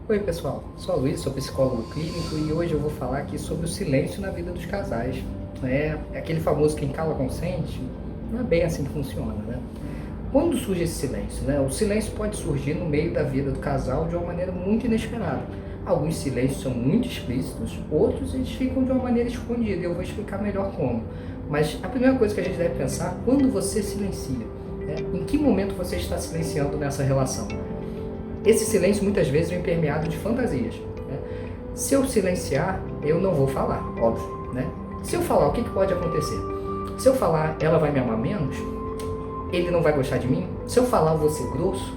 Oi pessoal, sou a Luiz, sou psicólogo clínico e hoje eu vou falar aqui sobre o silêncio na vida dos casais. É aquele famoso quem cala consente, não é bem assim que funciona, né? Quando surge esse silêncio, né? O silêncio pode surgir no meio da vida do casal de uma maneira muito inesperada. Alguns silêncios são muito explícitos, outros eles ficam de uma maneira escondida e eu vou explicar melhor como. Mas a primeira coisa que a gente deve pensar é quando você silencia, né? Em que momento você está silenciando nessa relação? Esse silêncio muitas vezes é permeado de fantasias, né? Se eu silenciar, eu não vou falar, óbvio, né? Se eu falar, o que pode acontecer? Se eu falar, ela vai me amar menos? Ele não vai gostar de mim? Se eu falar, eu vou ser grosso?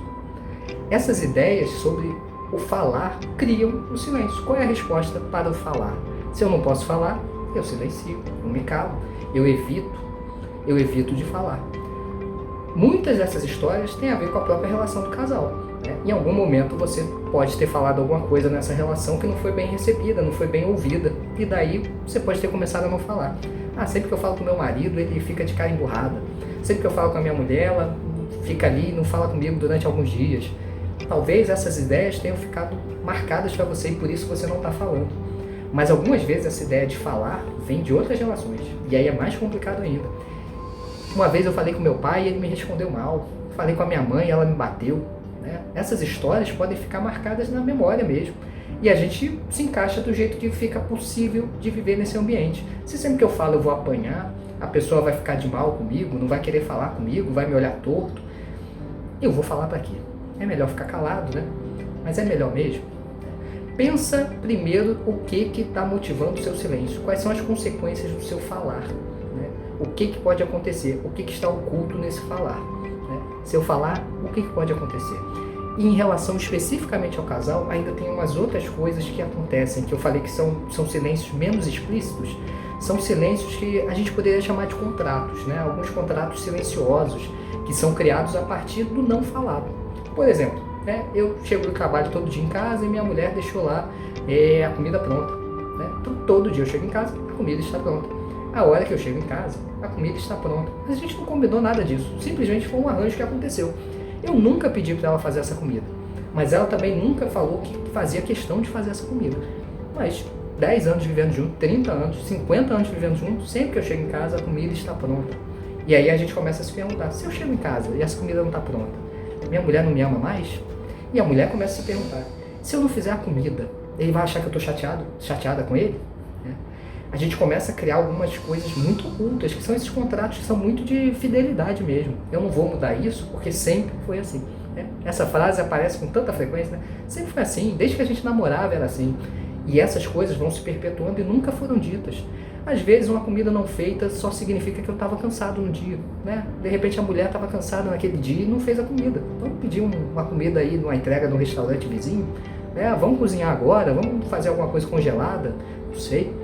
Essas ideias sobre o falar criam o silêncio. Qual é a resposta para o falar? Se eu não posso falar, eu silencio, eu me calo, eu evito de falar. Muitas dessas histórias têm a ver com a própria relação do casal, né? Em algum momento você pode ter falado alguma coisa nessa relação que não foi bem recebida, não foi bem ouvida, e daí você pode ter começado a não falar. Sempre que eu falo com meu marido, ele fica de cara emburrada. Sempre que eu falo com a minha mulher, ela fica ali e não fala comigo durante alguns dias. Talvez essas ideias tenham ficado marcadas para você e por isso você não está falando. Mas algumas vezes essa ideia de falar vem de outras relações, e aí é mais complicado ainda. Uma vez eu falei com meu pai e ele me respondeu mal. Falei com a minha mãe e ela me bateu, né? Essas histórias podem ficar marcadas na memória mesmo. E a gente se encaixa do jeito que fica possível de viver nesse ambiente. Se sempre que eu falo eu vou apanhar, a pessoa vai ficar de mal comigo, não vai querer falar comigo, vai me olhar torto, eu vou falar para quê? É melhor ficar calado, né? Mas é melhor mesmo? Pensa primeiro o que está motivando o seu silêncio. Quais são as consequências do seu falar, né? O que pode acontecer? O que está oculto nesse falar, né? Se eu falar, o que pode acontecer? E em relação especificamente ao casal, ainda tem umas outras coisas que acontecem, que eu falei que são silêncios menos explícitos, são silêncios que a gente poderia chamar de contratos, né? Alguns contratos silenciosos que são criados a partir do não falado. Por exemplo, né? Eu chego do trabalho todo dia em casa e minha mulher deixou lá a comida pronta, né? Então, todo dia eu chego em casa, a comida está pronta. A hora que eu chego em casa, a comida está pronta. Mas a gente não combinou nada disso, simplesmente foi um arranjo que aconteceu. Eu nunca pedi para ela fazer essa comida, mas ela também nunca falou que fazia questão de fazer essa comida. Mas 10 anos vivendo junto, 30 anos, 50 anos vivendo junto, sempre que eu chego em casa, a comida está pronta. E aí a gente começa a se perguntar, se eu chego em casa e essa comida não está pronta, minha mulher não me ama mais? E a mulher começa a se perguntar, se eu não fizer a comida, ele vai achar que eu estou chateada com ele? A gente começa a criar algumas coisas muito ocultas, que são esses contratos que são muito de fidelidade mesmo. Eu não vou mudar isso porque sempre foi assim, né? Essa frase aparece com tanta frequência, né? Sempre foi assim, desde que a gente namorava era assim. E essas coisas vão se perpetuando e nunca foram ditas. Às vezes uma comida não feita só significa que eu estava cansado no dia, né? De repente a mulher estava cansada naquele dia e não fez a comida. Vamos pedir uma comida aí numa entrega no restaurante vizinho, né? Vamos cozinhar agora, vamos fazer alguma coisa congelada, não sei.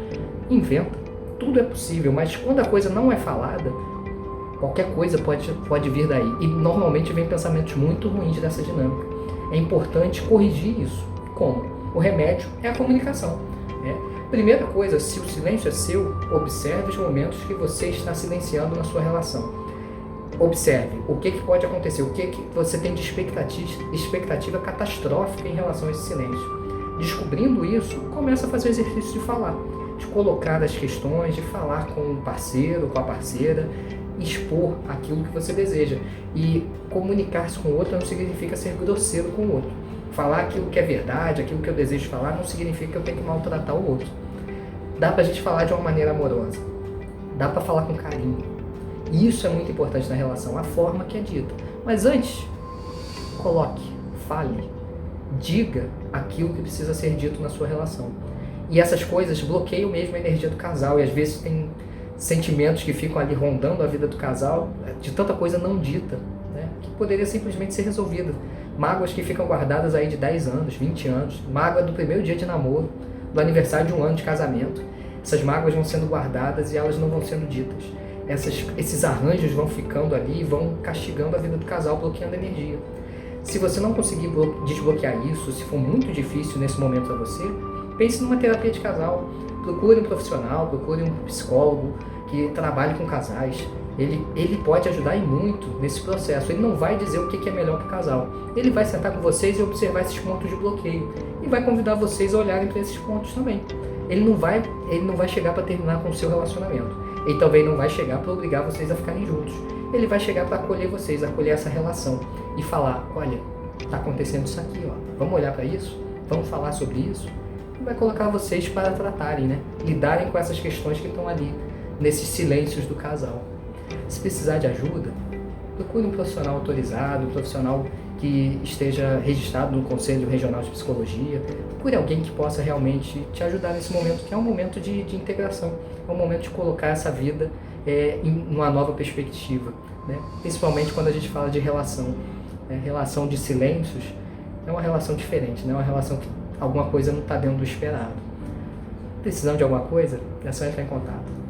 Inventa, tudo é possível, mas quando a coisa não é falada, qualquer coisa pode vir daí. E normalmente vem pensamentos muito ruins dessa dinâmica. É importante corrigir isso. Como? O remédio é a comunicação, né? Primeira coisa, se o silêncio é seu, observe os momentos que você está silenciando na sua relação. Observe o que pode acontecer, o que você tem de expectativa catastrófica em relação a esse silêncio. Descobrindo isso, começa a fazer o exercício de falar, de colocar as questões, de falar com o parceiro, com a parceira, expor aquilo que você deseja. E comunicar-se com o outro não significa ser grosseiro com o outro. Falar aquilo que é verdade, aquilo que eu desejo falar, não significa que eu tenho que maltratar o outro. Dá pra gente falar de uma maneira amorosa. Dá pra falar com carinho. E isso é muito importante na relação, a forma que é dita. Mas antes, coloque, fale, diga aquilo que precisa ser dito na sua relação. E essas coisas bloqueiam mesmo a energia do casal, e às vezes tem sentimentos que ficam ali rondando a vida do casal, de tanta coisa não dita, né, que poderia simplesmente ser resolvida. Mágoas que ficam guardadas aí de 10 anos, 20 anos, mágoa do primeiro dia de namoro, do aniversário de 1 ano de casamento. Essas mágoas vão sendo guardadas e elas não vão sendo ditas. Esses arranjos vão ficando ali e vão castigando a vida do casal, bloqueando a energia. Se você não conseguir desbloquear isso, se for muito difícil nesse momento para você, pense numa terapia de casal. Procure um profissional, procure um psicólogo que trabalhe com casais. Ele pode ajudar e muito nesse processo. Ele não vai dizer o que é melhor para o casal. Ele vai sentar com vocês e observar esses pontos de bloqueio. E vai convidar vocês a olharem para esses pontos também. Ele não vai chegar para terminar com o seu relacionamento. Ele também não vai chegar para obrigar vocês a ficarem juntos. Ele vai chegar para acolher vocês, acolher essa relação. E falar, olha, está acontecendo isso aqui, ó. Vamos olhar para isso? Vamos falar sobre isso? E vai colocar vocês para tratarem, né? Lidarem com essas questões que estão ali, nesses silêncios do casal. Se precisar de ajuda, procure um profissional autorizado, um profissional que esteja registrado no Conselho Regional de Psicologia. Procure alguém que possa realmente te ajudar nesse momento, que é um momento de integração, é um momento de colocar essa vida em uma nova perspectiva, né? Principalmente quando a gente fala de relação. Relação de silêncios é uma relação diferente, né? É uma relação que alguma coisa não está dentro do esperado. Precisando de alguma coisa, é só entrar em contato.